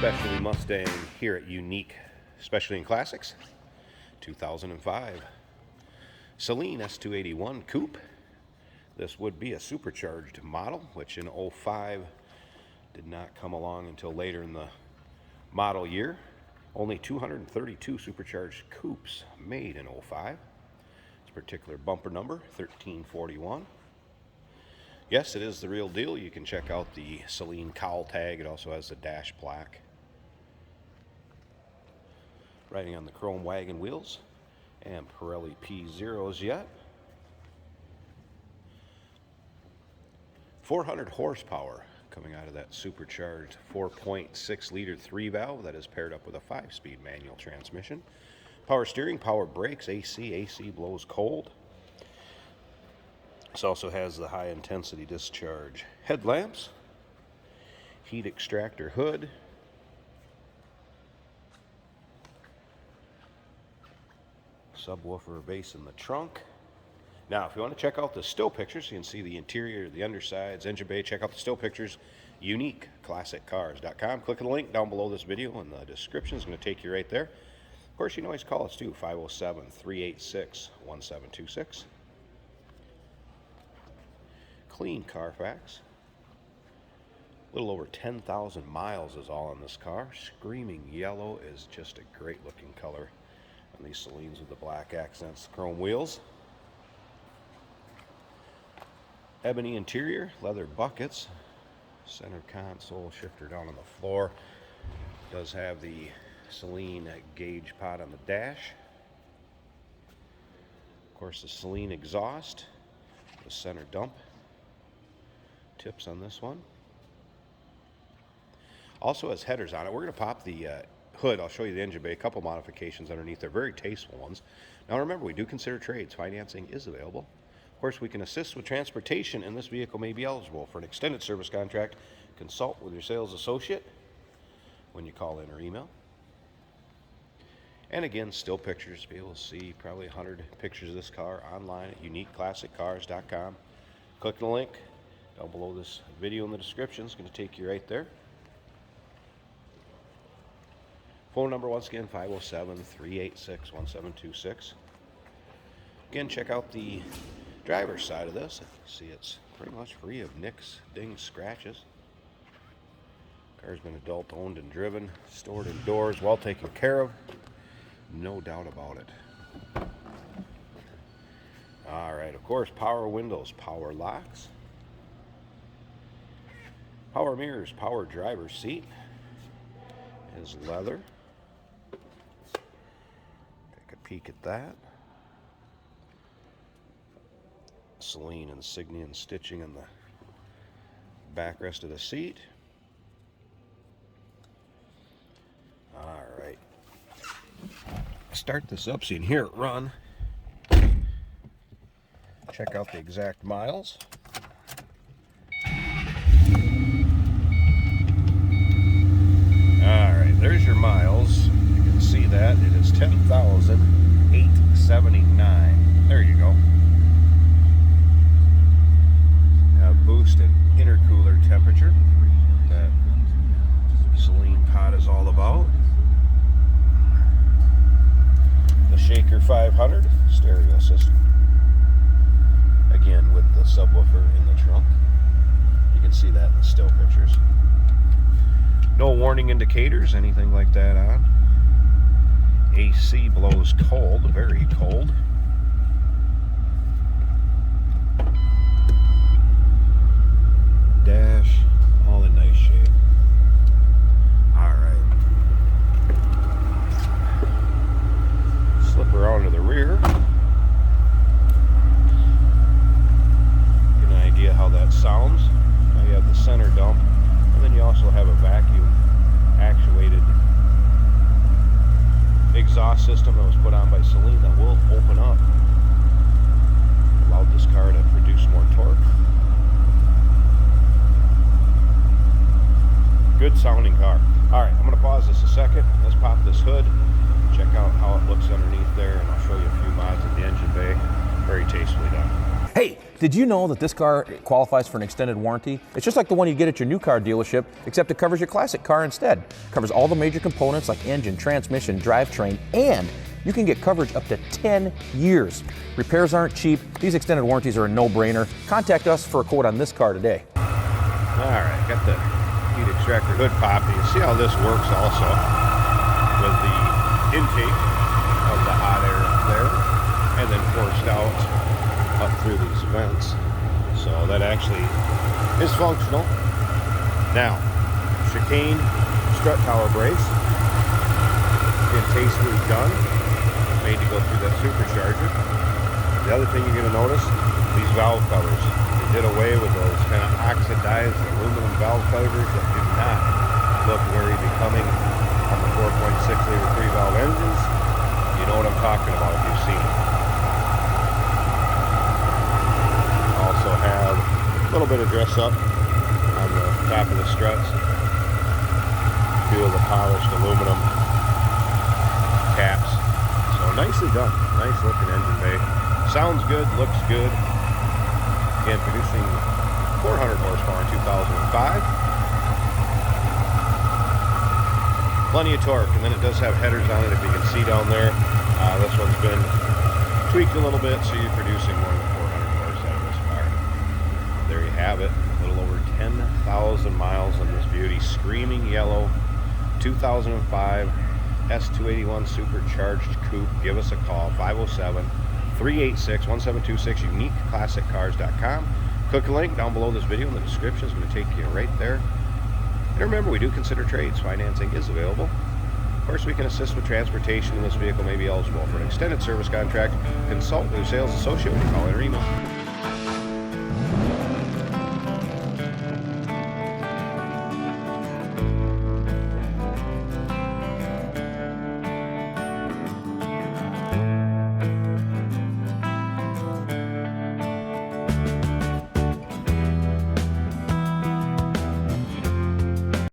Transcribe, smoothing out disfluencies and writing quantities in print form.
Specialty Mustang here at Unique Specialty and Classics 2005 Saleen S281 Coupe. This would be a supercharged model, which in 05 did not come along until later in the model year. Only 232 supercharged coupes made in 05. This particular bumper number 1341. Yes, it is the real deal. You can check out the Saleen cowl tag. It also has the dash plaque. Riding on the chrome wagon wheels and Pirelli P0s yet. 400 horsepower coming out of that supercharged 4.6 liter 3-valve that is paired up with a 5-speed manual transmission. Power steering, power brakes, AC blows cold. This also has the high intensity discharge headlamps, heat extractor hood, subwoofer base in the trunk. Now, if you want to check out the still pictures, you can see the interior, the undersides, engine bay, check out the still pictures, uniqueclassiccars.com. Click on the link down below this video in the description. It's going to take you right there. Of course, you can always call us too, 507-386-1726. Clean Carfax. A little over 10,000 miles is all on this car. Screaming yellow is just a great looking color on these Saleens with the black accents, chrome wheels. Ebony interior, leather buckets, center console shifter down on the floor. Does have the Saleen gauge pot on the dash. Of course, the Saleen exhaust, the center dump. Tips on this one. Also has headers on it. We're going to pop the hood. I'll show you the engine bay. A couple modifications underneath. They're very tasteful ones. Now remember, we do consider trades. Financing is available. Of course, we can assist with transportation, and this vehicle may be eligible for an extended service contract. Consult with your sales associate when you call in or email. And again, still pictures. Be able to see probably 100 pictures of this car online at uniqueclassiccars.com. Click the link down below this video in the description. It's going to take you right there. Phone number, once again, 507-386-1726. Again, check out the driver's side of this. See, it's pretty much free of nicks, dings, scratches. Car's been adult owned and driven, stored indoors, well taken care of. No doubt about it. All right, of course, power windows, power locks. Power mirrors, power driver's seat is leather. Take a peek at that. Saleen insignia and stitching in the backrest of the seat. All right. Start this up so you can hear it run. Check out the exact miles. There's your miles. You can see that it is 10,879. There you go. Boost and intercooler temperature. That Saleen pot is all about. The Shaker 500 stereo system. Again with the subwoofer in the trunk. You can see that in the still pictures. No warning indicators, anything like that on. AC blows cold, very cold. Dash, all in nice shape. Alright. Slip around to the rear. Get an idea how that sounds. Now you have the center dump. And then you also have a vacuum actuated exhaust system that was put on by Saleen that will open up. Allowed this car to produce more torque. Good sounding car. Alright, I'm going to pause this a second. Let's pop this hood. Check out how it looks underneath there, and I'll show you a few mods of the engine bay. Very tastefully done. Hey! Did you know that this car qualifies for an extended warranty? It's just like the one you get at your new car dealership, except it covers your classic car instead. It covers all the major components like engine, transmission, drivetrain, and you can get coverage up to 10 years. Repairs aren't cheap. These extended warranties are a no-brainer. Contact us for a quote on this car today. All right, got the heat extractor hood pop. You see how this works also with the intake of the hot air there and then forced out up through these vents. So that actually is functional. Now, chicane strut tower brace, again, tastefully done, made to go through that supercharger. The other thing you're going to notice, these valve covers. They did away with those kind of oxidized aluminum valve covers that do not look very becoming on the 4.6 liter 3-valve engines. You know what I'm talking about if you've seen it. Also have a little bit of dress up on the top of the struts. Feel the polished aluminum caps. So nicely done. Nice looking engine bay. Sounds good, looks good. Again, producing 400 horsepower in 2005. Plenty of torque, and then it does have headers on it if you can see down there. This one's been tweaked a little bit, so you're producing more than 400 horse out of this car. There you have it. A little over 10,000 miles on this beauty. Screaming yellow 2005 S281 Supercharged Coupe. Give us a call, 507-386-1726, uniqueclassiccars.com. Click a link down below this video in the description. It's going to take you right there. And remember, we do consider trades. Financing is available. Of course, we can assist with transportation, and this vehicle may be eligible for an extended service contract. Consult with your sales associate or call in or email.